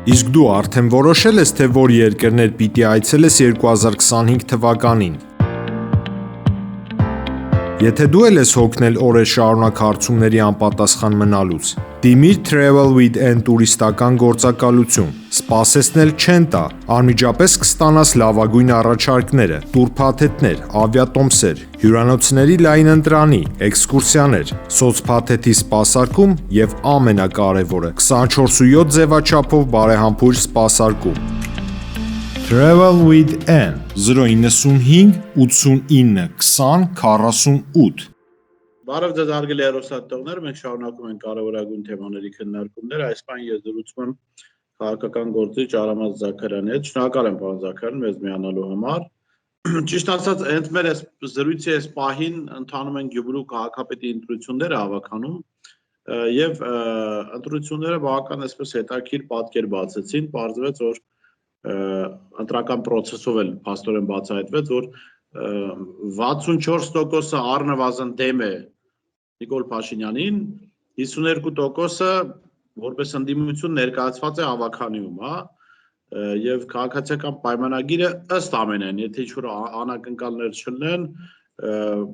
Իսկ դու արդեն որոշել ես, թե որ երկրներ պիտի այցելես 2025 թվականին։ Եթե դու էլ ես հոգնել օրեր շարունակ հարցումների անպատասխան մնալուց, դիմիր Travel with N տուրիստական գործակալություն, սպասեցնել չեն տա, անմիջապես կստանաս լավագույն առաջարկները, տուրփաթեթներ, ավիատոմսեր, հյուրանոցների լայն ընտրանի, էքսկուրսիաներ, սոցփաթեթի սպասարկում եւ ամենակարևորը՝ 24/7 ձևաչափով բարեհամբույր սպասարկում։ Travel with N 095 89 20 48 Բարև ձեզ հարգելի հեռուստատիտողներ, մենք շարունակում ենք կարևորագույն թեմաների քննարկումները։ Այս պայն ես զրուցում եմ քաղաքական գործիչ Արամած Զաքարյանի հետ։ Շնորհակալ եմ պարոն Զաքարյան մեզ միանալու համար։ Ճիշտ ասած, հենց մեր այս զրույցի այս պահին ընթանում են Գյումրու քաղաքապետի ընտրությունները հավաքանում եւ ընտրությունները բավական այսպես հետաքրքիր պատկեր բացեցին, պարզվեց, որ ընտրական process-ով էլ փաստորեն բացահայտվեց, որ 64%-ը առնվազն դեմ է Նիկոլ Փաշինյանին, 52%-ը որպես ընդդիմություն ներկայացված է հավաքանիում, հա, եւ քաղաքացիական պայմանագիրը ըստ ամենայն, եթե ինչ-որ անակնկալներ չլինեն,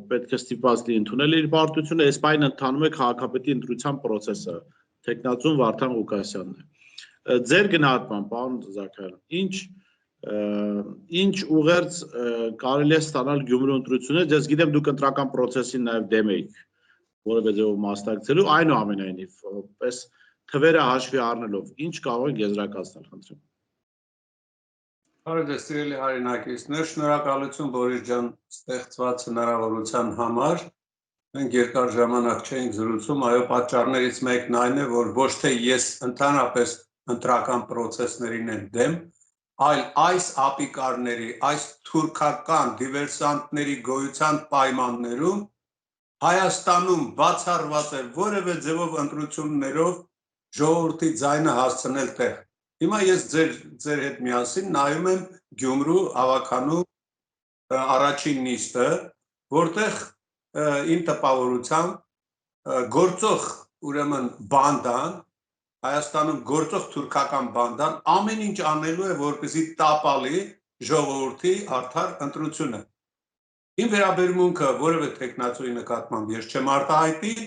պետք է ստիպված լինի ընդունել իր պարտությունը, այս պայն ընթանում է քաղաքապետի ընտրության process-ը, թեկնածուն Վարդան Ղուկասյանն է։ Ձեր գնահատմամբ, պարոն Զաքարյան, ինչ ուղերձ կարելի է ստանալ Գյումրու ընտրությունից, ես գիտեմ դուք ընտրական process-ին նաև դեմ եք որևէ ձևով մասնակցելու, այնուամենայնիվ, պես թվերը հաշվի առնելով, ինչ կարող եք եզրակացնել, խնդրեմ։ Բարև ձեզ, սիրելի հայրենակիցներ, շնորհակալություն Բորիս ջան ստեղծված հնարավորության համար։ Մենք երկար ժամանակ չէինք զրուցում, այո, պատճառներից մեկն այն է, որ ոչ թե ես ընդհանրապես ընտրական process-ներին եմ դեմ, այլ այս ապիկարների, այս թուրքական դիվերսանտների գոյության պայմաններում Հայաստանում բացառված է որևէ ձևով ընտրություններով ժողովրդի ձայնը հասցնել տեղ։ Հիմա ես ձեր հետ միասին նայում եմ Գյումրու հավաքանու առաջին նիստը, որտեղ իմ տպավորությամբ գործող ուրեմն բանդան, Հայաստանում գործող թուրքական բանդան ամեն ինչ անելու է, որպեսզի տապալի ժողովրդի արդար ընտրությունը։ Իմ վերաբերմունքը որևէ թեկնածուի նկատմամբ ես չեմ արտահայտի,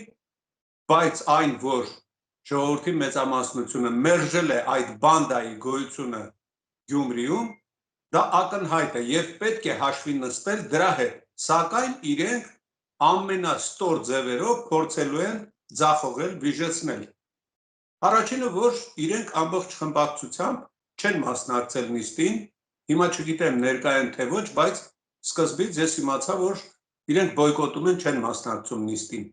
բայց այն, որ ժողովրդի մեծամասնությունը մերժել է այդ բանդայի գոյությունը Գյումրիում, դա ակնհայտ է եւ պետք է հաշվի նստել դրա հետ, սակայն իրենք ամենաստոր ձևերով փորձելու են ձախողել, վիժեցնել։ Առաջինը, որ իրենք ամբողջ խմբակցությամբ չեն մասնակցել նիստին, հիմա չգիտեմ ներկա են թե ոչ, բայց սկզբից ես իմացա, որ իրենք բոյկոտում են, չեն մասնակցում նիստին։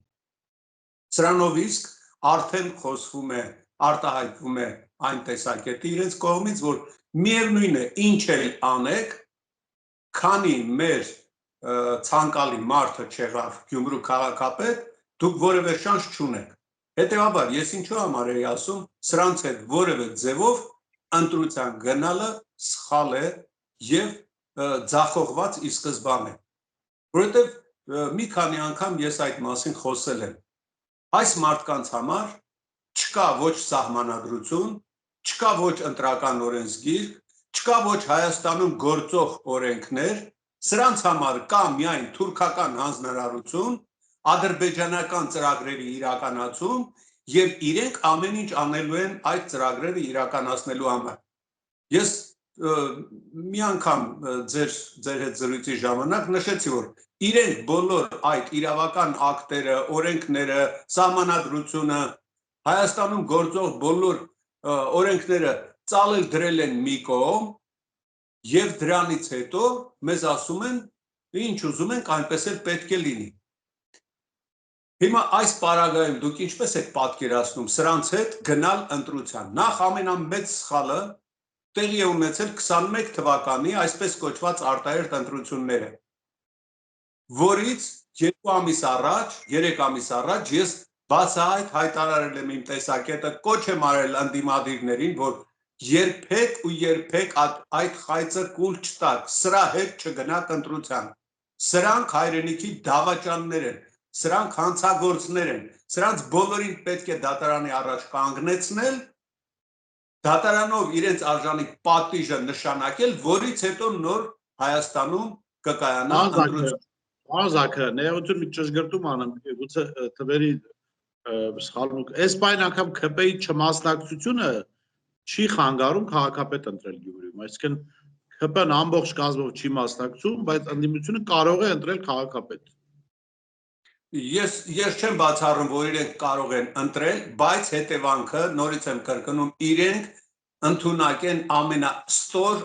Սրանով իսկ արդեն խոսվում է, արտահայտվում է այն տեսակետը իրենց կողմից, որ միևնույն է, ինչ էլ անեք, քանի մեր ցանկալի մարդը չեղավ Գյումրու քաղաքապետ, դուք որևէ շանս չունեք։ Հետևաբար, ես ինչու համար էի ասում, սրանց հետ որևէ ձևով ընտրության գնալը սխալ է եւ ձախողված ի սկզբանե։ Որովհետեւ մի քանի անգամ ես այդ մասին խոսել եմ։ Այս մարդկանց համար չկա ոչ սահմանադրություն, չկա ոչ ընտրական օրենսգիր, չկա ոչ Հայաստանում գործող օրենքներ, սրանց համար կա միայն թուրքական հանձնարարություն, ադրբեջանական ծրագրերի իրականացում եւ իրենք ամեն ինչ անելու են այդ ծրագրերը իրականացնելու համար։ Ես մի անգամ ձեր հետ զրույցի ժամանակ նշեցի, որ իրենք բոլոր այդ իրավական ակտերը, օրենքները, սահմանադրությունը, Հայաստանում գործող բոլոր օրենքները ծալել դրել են մի կողմ եւ դրանից հետո մեզ ասում են, ինչ ուզում ենք, այնպես էլ պետք է լինի։ Հիմա այս պարագայում դուք ինչպես եք պատկերացնում սրանց հետ գնալ ընտրության։ Նախ ամենամեծ սխալը տեղի է ունեցել 21 թվականի այսպես կոչված արտահերթ ընտրությունները, որից 2 ամիս առաջ, 3 ամիս առաջ ես բացահայտ հայտարարել եմ իմ տեսակետը, կոչ եմ արել ընդդիմադիրներին, որ երբեք ու երբեք այդ խայծը կուլ չտաք, սրա հետ չգնաք ընտրության։ Սրանք հայրենիքի դավաճաններ են, սրանք հանցագործներ են, սրանց բոլորին պետք է դատարանի առաջ կանգնեցնել դատարանով իրենց արժանի պատիժը նշանակել, որից հետո նոր Հայաստանում կկայանա ընտրություն։ Պարոն Զաքարյան, ներողություն մի ճշգրտում անեմ, գուցե թվերի սխալմունք։ Այս պայն անգամ ՔՊ-ի չմասնակցությունը չի խանգարում քաղաքապետ ընտրել Գյումրիում, այսինքն ՔՊ-ն ամբողջ կազմով չի մասնակցում, բայց ընդդիմությունը կարող է ընտրել քաղաքապետ։ Ես չեմ բացառում, որ իրենք կարող են ընտրել, բայց հետևանքը, նորից եմ կրկնում, իրենք ընդունակ են ամենաստոր,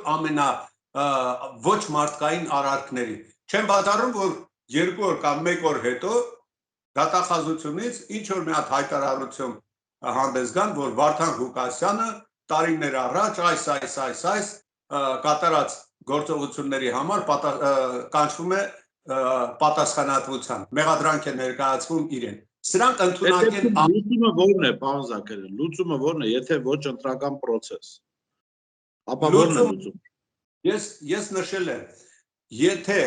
ոչ մարդկային արարքների։ Չեմ բացառում, որ 2 օր կամ 1 օր հետո դատախազությունից ինչ որ մի հատ հայտարարություն հանդես գան, որ Վարդան Ղուկասյանը տարիներ առաջ այս կատարած գործողությունների համար կանչվում է պատասխանատվության, մեղադրանք է ներկայացվում իրեն։ Սրանք ընդունակ են։ Լուծումը ո՞րն է, պարոն Զաքարյան, լուծումը ո՞րն է, եթե ոչ ընտրական process։ Ապա ո՞րն է լուծումը։ Ես նշել եմ, եթե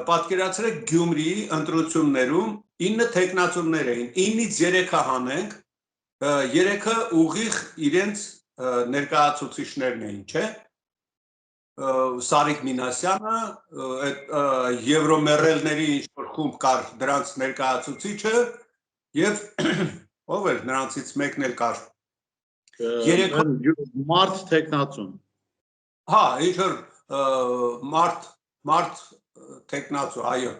պատկերացրեք Գյումրիի ընտրություններում 9 տեխնացուներ էին, 9-ից 3-ը հանենք, 3-ը ուղիղ իրենց ներկայացուցիչներն էին, չէ՞։ Սարիկ Մինասյանը, Եվրոմերելների ինչ-որ խումբ կար դրանց ներկայացուցիչը եւ ով էր նրանցից մեկն էլ կար։ Մարդ տեխնացուն։ Հա, ինչ որ մարդ տեխնացու, այո։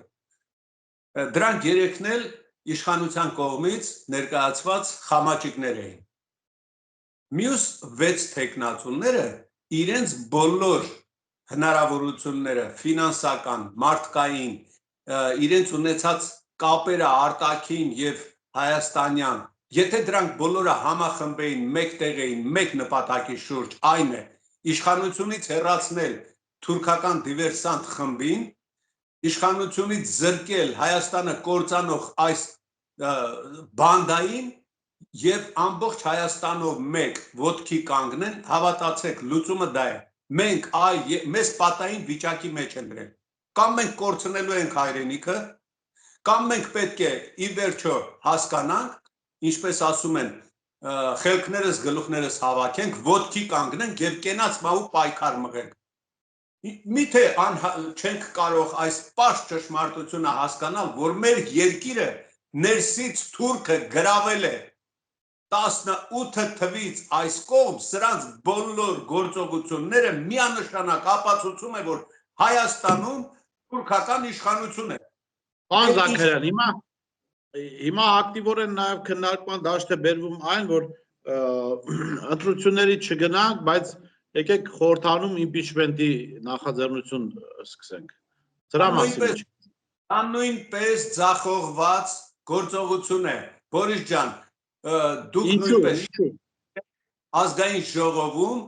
Դրանք 3-ն էլ իշխանության կողմից ներկայացված խամաճիկներ էին։ Մյուս 6 տեխնացուները իրենց բոլոր հնարավորությունները ֆինանսական, մարդկային, իրենց ունեցած կապերը արտաքին եւ հայաստանյան, եթե դրանք բոլորը համախմբեին, մեկտեղ էին, մեկ նպատակի շուրջ, այն է իշխանությունից հեռացնել թուրքական դիվերսանտ խմբին, իշխանությունից զրկել Հայաստանը կործանող այս բանդային եւ ամբողջ Հայաստանով մեկ ոտքի կանգնեն, հավատացեք, լուծումը դա է։ Մենք մեզ պատային վիճակի մեջ են դրել։ Կամ մենք կորցնելու ենք հայրենիքը, կամ մենք պետք է ի վերջո հասկանանք, ինչպես ասում են, խելքներս գլուխներս հավաքենք, ոտքի կանգնենք եւ կենաց մահու պայքար մղենք։ Միթե չենք կարող այս պարզ ճշմարտությունը հասկանալ, որ մեր երկիրը ներսից թուրքը գրավել է 18 թվից այս կողմ սրանց բոլոր գործողությունները միանշանակ ապացուցում է, որ Հայաստանում թուրքական իշխանություն է։ Պարոն Զաքարյան, հիմա ակտիվորեն նաև քննարկման դաշտ է բերվում այն, որ ընտրությունների չգնանք, բայց եկեք խորհրդանում իմպիչմենտի նախաձեռնություն սկսենք։ Դրա մասին նույնպես ձախողված գործողություն է։ Բորիս ջան, դուք նույնպես ազգային ժողովում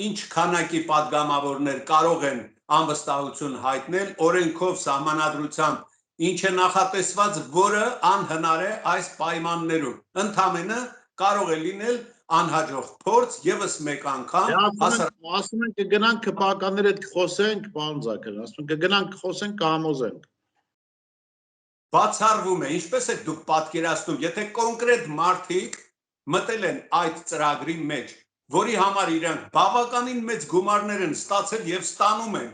ինչ քանակի падգամավորներ կարող են անվստահություն հայտնել օրենքով սահմանադրությամբ ինչ է նախատեսված, որը անհնար է այս պայմաններում։ Ընդամենը կարող է լինել անհաջող փորձ եւս մեկ անգամ ասում են կգնանք քպականների հետ խոսենք, պարոն Զաքարյան, ասում են կգնանք խոսենք, կհամոզենք։ Բացառվում է, ինչպես եք դուք պատկերացնում, եթե կոնկրետ մարդիկ մտել են այդ ծրագրի մեջ, որի համար իրանք բավականին մեծ գումարներ են ստացել եւ ստանում են,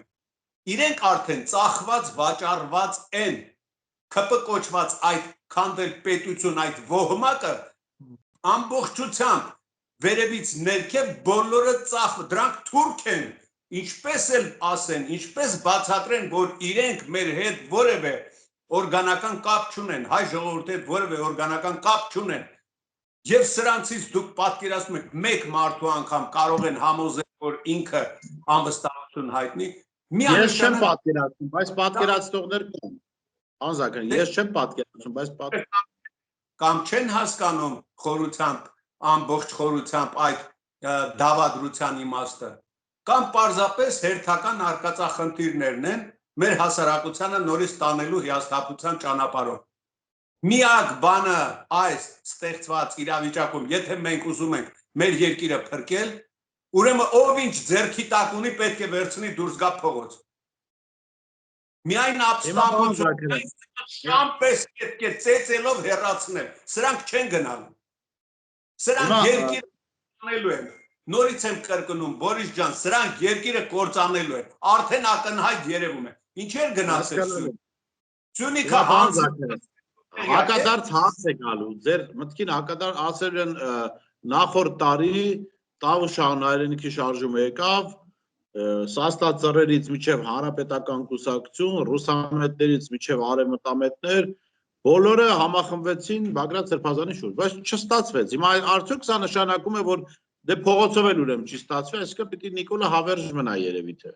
իրենք արդեն ծախված, վաճառված են, ԿՊ կոչված այդ քանդել պետություն, այդ ոհմակը ամբողջությամբ վերևից ներքև բոլորը դրանք թուրք են, ինչպես էլ ասեն, ինչպես բացատրեն, որ իրենք մեր հետ որևէ օրգանական կապ չունեն, հայ ժողովրդի հետ որևէ օրգանական կապ չունեն, եւ սրանցից դուք պատկերացնում եք մեկ մարդու անգամ կարող են համոզել, որ ինքը անվստահություն հայտնի, ես չեմ պատկերացնում, բայց պատկերացնողներ կան։ Պարոն Զաքարյան, ես չեմ պատկերացնում, բայց կամ չեն հասկանում խորությամբ, ամբողջ խորությամբ այդ դավադրության իմաստը, կամ պարզապես հերթական արկածախնդիրներն են մեր հասարակությանը նորից տանելու հիասթափության ճանապարհով։ Միակ բանը այս ստեղծված իրավիճակում, եթե մենք ուզում ենք մեր երկիրը փրկել, ուրեմն ով ինչ ձեռքի տակ ունի, պետք է վերցնի դուրս գա փողոց։ Միայն ապստամբություն, շամպես պետք է ծեծելով հեռացնել, սրանք չեն գնալու։ Սրանք երկիրը անելու են։ նորից եմ կրկնում, Բորիս ջան, սրանք երկիրը կործանելու են, արդեն ակնհայտ երևում է։ Ինչեր գնացել Սյունիքը հակադարձ հարց է գալու, ձեր մտքին հակադարձ ասել են նախորդ տարի Տավուշահան հայրենիքի շարժումը եկավ, Սաստածռերից միջև հանրապետական կուսակցություն, ռուսամետներից միջև արևմտամետներ, բոլորը համախմբվեցին Բագրատ Սրբազանի շուրջ, բայց չստացվեց։ Հիմա արդյոք սա նշանակում է, որ դե փողոցով էլ ուրեմն չի ստացվի, այսինքն պիտի Նիկոլը հավերժ մնա երևի թե։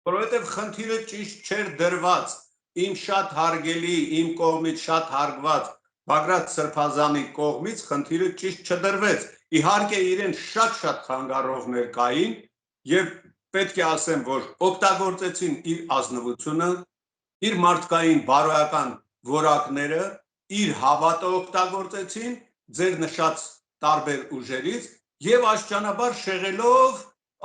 Որովհետև խնդիրը ճիշտ չէր դրված, իմ շատ հարգելի, իմ կողմից շատ հարգված Բագրատ Սրբազանի կողմից խնդիրը ճիշտ չդրվեց։ Իհարկե իրեն շատ խանգարողներ կային եւ պետք է ասեմ, որ օգտագործեցին իր ազնվությունը, իր մարդկային բարոյական որակները, իր հավատը օգտագործեցին ձեր նշած տարբեր ուժերից եւ աստիճանաբար շեղելով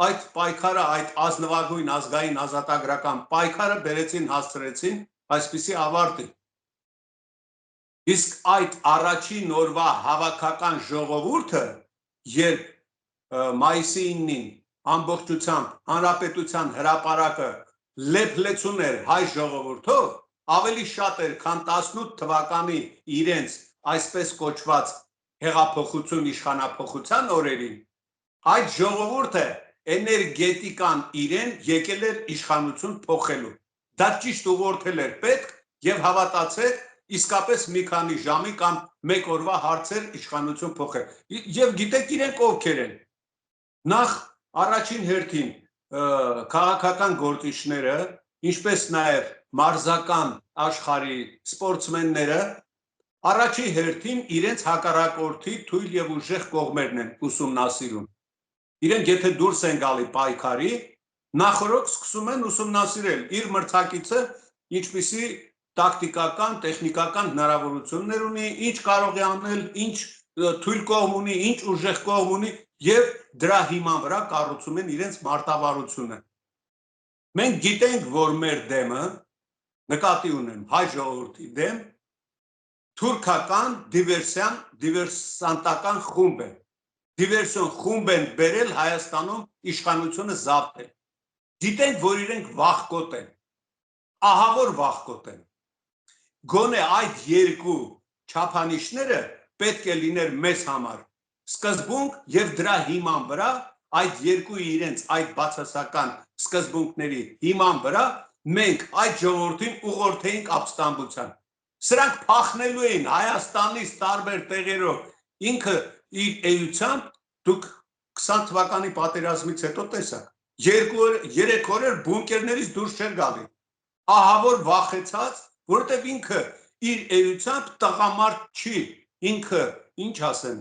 այդ պայքարը, այդ ազնվագույն ազգային ազատագրական պայքարը բերեցին հասցրեցին այսպիսի ավարտի։ Իսկ այդ առաջին օրվա հավաքական ժողովուրդը, երբ մայիսի 9-ին ամբողջությամբ հանրապետության հրապարակը լեփլեցուն էր հայ ժողովուրդով, ավելի շատ էր, քան 18 թվականի իրենց այսպես կոչված հեղափոխություն իշխանափոխության օրերին, այդ ժողովուրդը էներգետիկան իրեն եկել էր իշխանություն փոխելու։ Դա ճիշտ ուղղորդել էր պետք եւ հավատացեք, իսկապես մի քանի ժամի կամ մեկ օրվա հարցեր իշխանություն փոխել։ Եվ գիտեք իրենք ովքեր են։ Նախ առաջին հերթին քաղաքական գործիչները, ինչպես նաև մարզական աշխարհի սպորտսմենները առաջի հերթին իրենց հակառակորդի թույլ եւ ուժեղ կողմերն են ուսումնասիրում։ Իրենք եթե դուրս են գալի պայքարի, նախորդ սկսում են ուսումնասիրել իր մրցակիցը ինչպիսի տակտիկական, տեխնիկական հնարավորություններ ունի, ինչ կարող է անել, ինչ թույլ կողմ ունի, ինչ ուժեղ կողմ ունի եւ դրա հիման վրա կառուցում են իրենց մարտավարությունը։ Մենք գիտենք, որ մեր դեմը, նկատի ունեմ հայ ժողովրդի դեմ, թուրքական դիվերսանտական խումբ է։ Դիվերսիոն խումբ են բերել Հայաստանում իշխանությունը զավթել։ Գիտենք, որ իրենք վախկոտ են, ահավոր վախկոտ են։ Գոնե այդ երկու չափանիշները պետք է լիներ մեզ համար սկզբունք եւ դրա հիման վրա այդ երկու իրենց այդ բացասական սկզբունքների հիման վրա մենք այդ ժողովրդին ուղղորդեինք ապստամբության։ Սրանք փախնելու էին Հայաստանից տարբեր տեղերով։ Ինքը իր էությամբ դուք 20 թվականի պատերազմից հետո տեսաք 2-3 օրեր բունկերներից դուրս չէր գալի։ Ահավոր վախեցած, որովհետև ինքը իր էությամբ տղամարդ չի, ինքը ինչ ասեմ,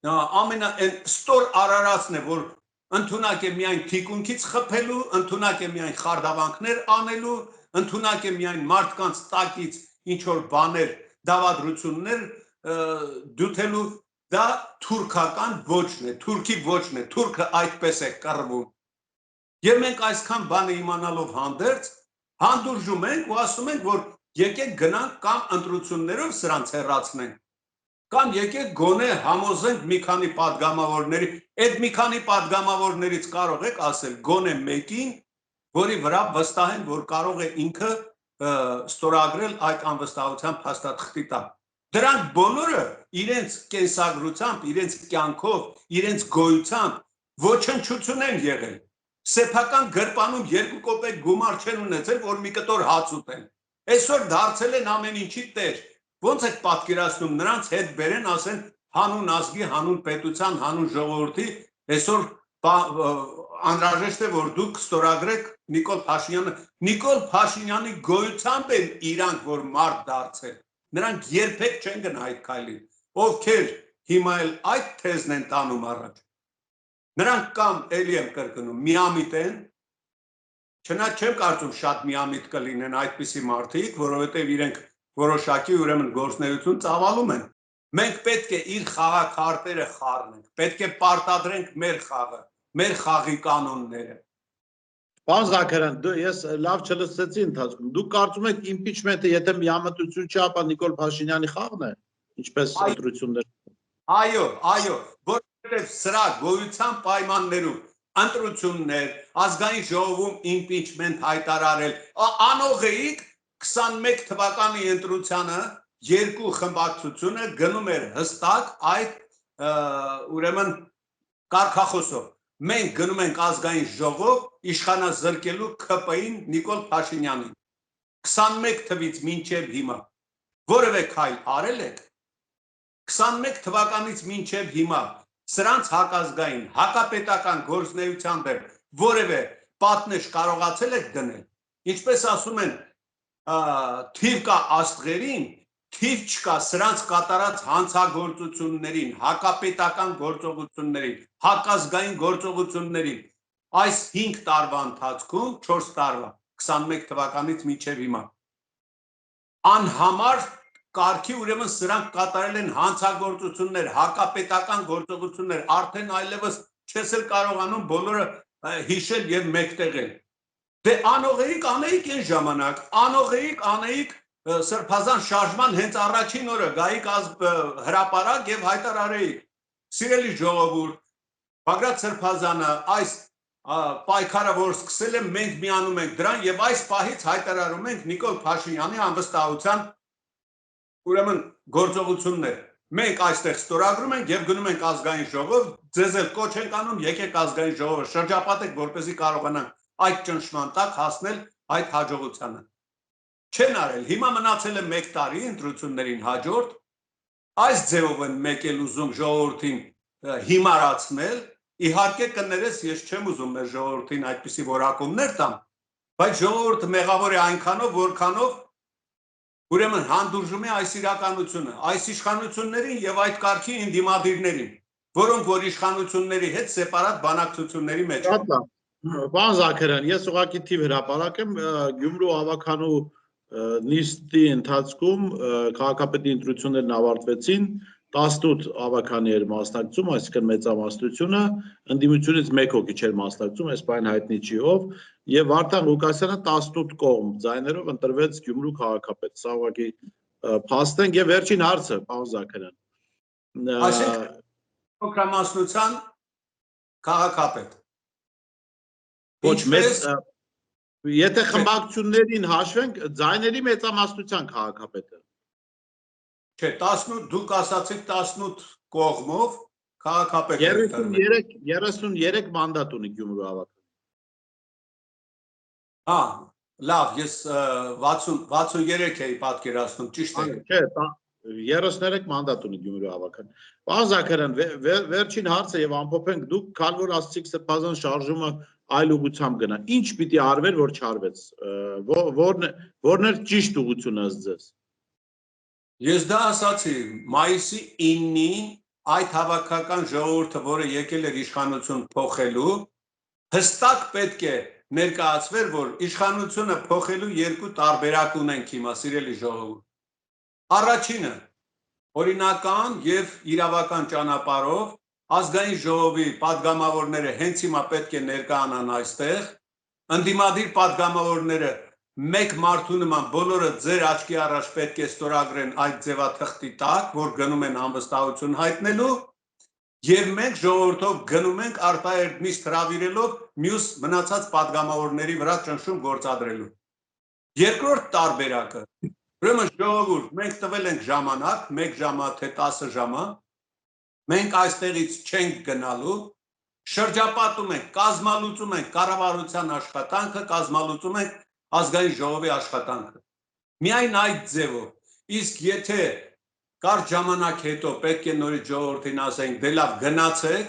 ամենաստոր արարածն է, որ ընդունակ է միայն թիկունքից խփելու, ընդունակ է միայն խարդավանքներ անելու, ընդունակ է միայն մարդկանց տակից ինչ որ բաներ, դավադրություններ դութելու, դա թուրքական ոճն է, թուրքի ոճն է, թուրքը այդպես է կռվում։ Եվ մենք այսքան բանը իմանալով հանդերձ հանդուրժում ենք ու ասում ենք, որ եկեք գնանք կամ ընտրություններով սրանց հեռացնենք, կամ եկեք գոնե համոզենք մի քանի պատգամավորների, այդ մի քանի պատգամավորներից կարող եք ասել գոնե մեկին, որի վրա վստահ են, որ կարող է ինքը ստորագրել այդ անվստահության փաստաթղթի տակ։ Դրանք բոլորը իրենց կենսագրությամբ, իրենց կյանքով, իրենց գոյությամբ ոչնչություն են եղել։ Սեփական գրպանում 2 կոպեկ գումար չեն ունեցել, որ մի կտոր հաց ուտեն։ Այսօր դարձել են ամեն ինչի տեր։ Ոնց եք պատկերացնում նրանց հետ բերեն, ասեն հանուն ազգի, հանուն պետության, հանուն ժողովրդի, այսօր անհրաժեշտ է, որ դուք ստորագրեք Նիկոլ Փաշինյանը։ Նիկոլ Փաշինյանի գոյությամբ են իրանք, որ մարդ դարձել։ Նրանք երբեք չեն գնա այդ քայլին, ովքեր հիմա էլ այդ թեզն են տանում առաջ։ Նրանք կամ էլի եմ կրկնում, միամիտ են, չնայած չեմ կարծում շատ միամիտ կլինեն այդպիսի մարդիկ, որովհետև իրենք որոշակի ուրեմն գործունեություն ծավալում են։ Մենք պետք է իր խաղաքարտերը խառնենք, պետք է պարտադրենք մեր խաղը, մեր խաղի կանոնները։ Պարոն Զաքարյան, ես լավ չլսեցի ընթացքում։ Դուք կարծում եք իմպիչմենտը, եթե միամտություն չի, ապա Նիկոլ Փաշինյանի խաղն է, ինչպես ընտրություններ։ Այո, որովհետև սրա գոյության պայմաններում ընտրություններ, ազգային ժողովում impeachment հայտարարել, անողեիք 21 թվականի ընտրությանը երկու խմբակցությունը գնում էր հստակ այդ ուրեմն կարգախոսով։ Մենք գնում ենք ազգային ժողով իշխանազրկելու ԿՊ-ին Նիկոլ Փաշինյանին։ 21 թվից մինչև հիմա որևէ քայլ արել եք 21 թվականից մինչև հիմա սրանց հակազգային հակապետական գործունեության դեմ որևէ պատնեշ կարողացել եք դնել, ինչպես ասում են թիվ կա աստղերին, թիվ չկա սրանց կատարած հանցագործություններին, հակապետական գործողություններին, հակազգային գործողություններին այս 5 տարվա ընթացքում 4 տարվա 21 թվականից մինչև հիմա անհամար կարգի ուրեմն սրանք կատարել են հանցագործություններ, հակապետական գործողություններ, արդեն այլևս չես էլ կարողանում բոլորը հիշել եւ մեկտեղել։ Դե անողեիք անեիք այն ժամանակ, անողեիք անեիք սրբազան շարժման հենց առաջին օրը գայիք հրապարակ եւ հայտարարեիք։ Սիրելի ժողովուրդ, Բագրատ Սրբազանը այս պայքարը որ սկսել է մենք միանում ենք դրան եւ այս պահից հայտարարում ենք Նիկոլ Փաշինյանի անվստահության ուրեմն գործողություններ։ Մենք այստեղ ստորագրում ենք եւ գնում ենք ազգային ժողով, ձեզ էլ կոչ ենք անում, եկեք ազգային ժողովը շրջապատեք, որպեսզի կարողանանք այդ ճնշման տակ հասնել այդ հաջողությանը։ Չեն արել, հիմա մնացել է 1 տարի ընտրություններին հաջորդ, այս ձևով են մեկ էլ ուզում ժողովրդին հիմարացնել, իհարկե կներես ես չեմ ուզում մեր ժողովրդին այդպիսի որակումներ տամ, բայց ժողովուրդը մեղավոր է այնքանով, որքանով ուրեմն հանդուրժում է այս իրականությունը, այս իշխանություններին եւ այդ կարգի ինդիմադիրներին, որոնք որ իշխանությունների հետ սեպարատ բանակցությունների մեջ են։ Պարոն Զաքարյան, ես ուղղակի թիվ հրապարակեմ Գյումրու ավականու նիստի ընթացքում քաղաքապետի ընտրություններն ավարտվեցին 18 ավականի էր մասնակցում, այսինքն մեծամասնությունը, ընդդիմությունից 1 հոգի չէր մասնակցում, այս բան հայտնի չի ով, եւ Վարդան Ղուկասյանը 18 կողմ ձայներով ընտրվեց Գյումրու քաղաքապետ։ Սա ուղղակի փաստ ենք եւ վերջին հարցը, պարոն Զաքարյան։ Այսինքն փոքրամասնության քաղաքապետ։ Ոչ մեծ եթե խմբակցություններին հաշվենք, ձայների մեծամասնության քաղաքապետը։ Չէ, 18 դուք ասացիք 18 կողմով քաղաքապետ 33 մանդատ ունի Գյումրու ավականը։ Հա, լավ, ես 63 էի պատկերացնում, ճիշտ է։ Չէ, 33 մանդատ ունի Գյումրու ավականը։ Պարոն Զաքարյան, վերջին հարցը եւ ամփոփենք, դուք քան որ ասացիք սրբազան շարժումը այլ ուղղությամբ գնա։ Ինչ պիտի արվեր, որ չարվեց։ Որն էր ճիշտ ուղղությունը ըստ ձեզ։ Ես դա ասացի, մայիսի 9-ին այդ հավաքական ժողովուրդը, որը եկել էր իշխանություն փոխելու, հստակ պետք է ներկայացվեր, որ իշխանությունը փոխելու երկու տարբերակ ունենք հիմա, սիրելի ժողովուրդ։ Առաջինը օրինական եւ իրավական ճանապարհով ազգային ժողովի падգամավորները հենց հիմա պետք է ներկայանան այստեղ, ընդդիմադիր падգամավորները մեկ մարդու նման բոլորը ձեր աչքի առաջ պետք է ստորագրեն այդ ձևաթղթի տակ, որ գնում են անվստահություն հայտնելու, եւ մենք ժողովրդով գնում ենք արտահերտ նիստ հրավիրելով մյուս մնացած падգամավորների վրա ճնշում գործադրելու։ Երկրորդ տարբերակը, ուրեմն ժողովուրդ, մենք տվել ենք ժամանակ, 1 ժամա թե 10 ժամա, մենք այստեղից չենք գնալու, շրջապատում ենք, կազմալուծում ենք կառավարության աշխատանքը, կազմալուծում ենք ազգային ժողովի աշխատանքը։ Միայն այդ ձևով, իսկ եթե կարճ ժամանակ հետո պետք է նորից ժողովրդին ասենք, դե լավ գնացեք,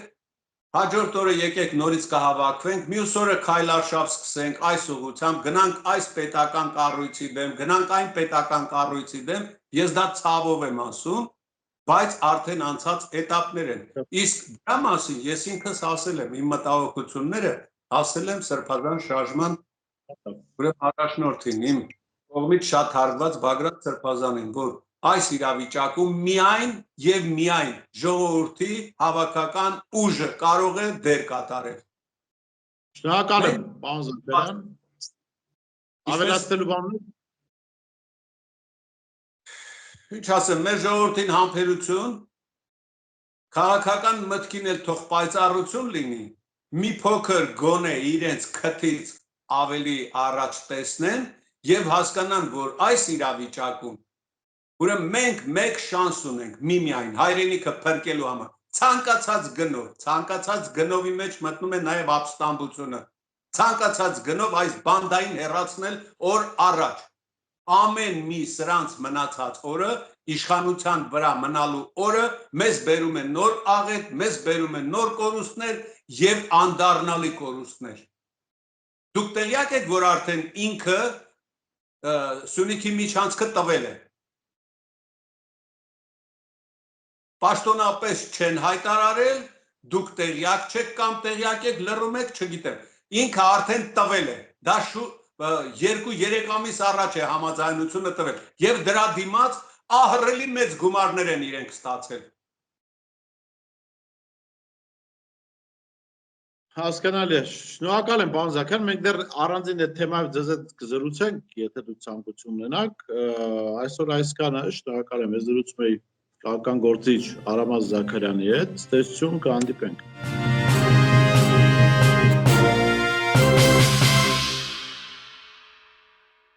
հաջորդ օրը եկեք նորից կհավաքվենք, մյուս օրը քայլարշավ սկսենք այս ուղղությամբ, գնանք այս պետական կառույցի դեմ, գնանք այն պետական կառույցի դեմ, ես դա ցավով եմ ասում, բայց արդեն անցած էտապներ են։ Իսկ դրա մասին ես ինքս ասել եմ, իմ մտահոգությունները ասել եմ սրբազան շարժման ուրեմն առաջնորդին, իմ կողմից շատ հարգված Բագրատ Սրբազանին, որ այս իրավիճակում միայն եւ միայն ժողովրդի հավաքական ուժը կարող է դեր կատարել։ Շնորհակալ եմ, պարոն Զաքարյան։ Ավելացնելու բան ունի՞ք։ Ինչ ասեմ, մեր ժողովրդին համբերություն, քաղաքական մտքին էլ թող պայծառություն լինի, մի փոքր գոնե իրենց քթից ավելի առաջ տեսնեն եւ հասկանան, որ այս իրավիճակում ուրեմն մենք մեկ շանս ունենք միմիայն հայրենիքը փրկելու համար ցանկացած գնովի մեջ մտնում է նաեւ ապստամբությունը ցանկացած գնով այս բանդային հեռացնել օր առաջ ամեն մի սրանց մնացած օրը իշխանության վրա մնալու օրը մեզ բերում է նոր աղետ մեզ բերում է նոր կորուստներ եւ անդառնալի կորուստներ դուք տեղյակ եք որ արդեն ինքը Սյունիքի միջանցքը տվել է Պաշտոնապես չեն հայտարարել, դուք տեղյակ չեք կամ տեղյակ եք լռում եք, չգիտեմ։ Ինքը արդեն տվել է։ Դա 2-3 ամիս առաջ է համաձայնությունը տվել։ Եվ դրա դիմաց ահռելի մեծ գումարներ են իրենք ստացել։ Հասկանալի է։ Շնորհակալ եմ, պարոն Զաքարյան, մենք դեռ առանձին այդ թեմայով ձեզ հետ կզրուցենք, եթե դուք ցանկություն ունենաք։ Այսօր այսքանը, շնորհակալ եմ, ես զրուցում էի քաղաքական գործիչ Արամած Զաքարյանի հետ, ստեսություն կհանդիպենք։